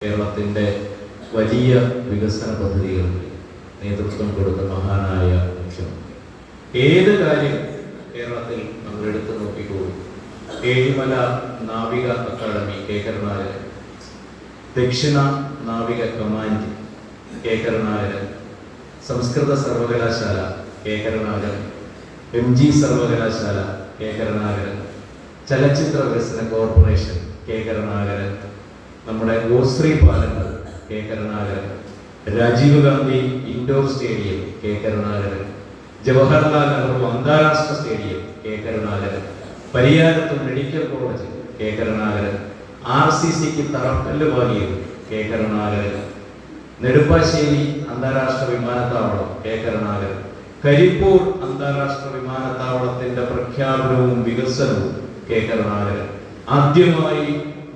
കേരളത്തിൻ്റെ വലിയ വികസന പദ്ധതികൾക്ക് നേതൃത്വം കൊടുത്ത മഹാനായ മുഖ്യമന്ത്രി. ഏത് കാര്യം കേരളത്തിൽ നമ്മൾ എടുത്തു നോക്കിക്കോളും. ഏഴിമല നാവിക അക്കാദമി കെ കരുണാകരൻ, ദക്ഷിണ നാവിക കമാൻഡ് കെ കരുണാകരൻ, സംസ്കൃത സർവകലാശാല കെ കരുണാകരൻ, MG സർവകലാശാല കെ കരുണാകരൻ, ചലച്ചിത്ര വികസന കോർപ്പറേഷൻ കെ കരുണാകരൻ, നമ്മുടെ ഗോശ്രീ പാലങ്ങൾ K Karunakaran, Rajiv Gandhi indoor stadium K Karunakaran, Jawaharlal Nehru അന്താരാഷ്ട്ര സ്റ്റേഡിയം കെ കരുണാകരൻ, പരിയാരത്ത് മെഡിക്കൽ കോളേജ് കെ കരുണാകരൻ, RCCക്ക് തറക്കല്ല് പാകിയത് കെ കരുണാകരൻ, നെടുമ്പാശ്ശേരി അന്താരാഷ്ട്ര വിമാനത്താവളം കെ കരുണാകരൻ, കരിപ്പൂർ അന്താരാഷ്ട്ര വിമാനത്താവളത്തിന്റെ പ്രഖ്യാപനവും വികസനവും കെ കരുണാകരൻ, ആദ്യമായി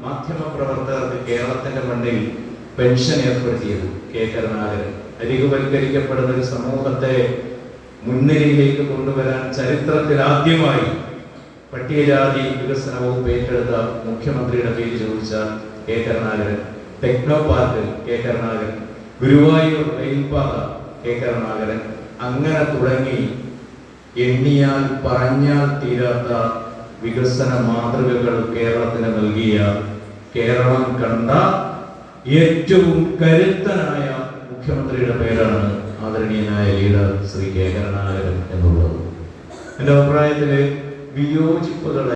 മാധ്യമപ്രവർത്തകർക്ക് കേരളത്തിന്റെ മണ്ണിൽ പെൻഷൻ ഏർപ്പെടുത്തിയത് കെ കരുണാകരൻ, അരികുവൽക്കരിക്കപ്പെടുന്ന ഒരു സമൂഹത്തെ മുൻനിരയിലേക്ക് കൊണ്ടുവരാൻ ചരിത്രത്തിൽ ആദ്യമായി പട്ടികജാതി വികസന വകുപ്പ് ഏറ്റെടുത്ത മുഖ്യമന്ത്രിയുടെ പേര് ചോദിച്ചാൽ K Karunakaran, techno park K Karunakaran, Guruvayur റെയിൽപാത കെ കരുണാകരൻ, അങ്ങനെ തുടങ്ങി എണ്ണിയാൽ പറഞ്ഞാൽ തീരാത്ത വികസന മാതൃകകൾ കേരളത്തിന് നൽകിയ, കേരളം കണ്ട ഏറ്റവും കരുത്തനായ മുഖ്യമന്ത്രിയുടെ പേരാണ് ആദരണീയനായ ലീഡർ ശ്രീ കെ കരുണാകരൻ എന്നുള്ളത്. എൻ്റെ അഭിപ്രായത്തിൽ വിയോജിപ്പുകൾ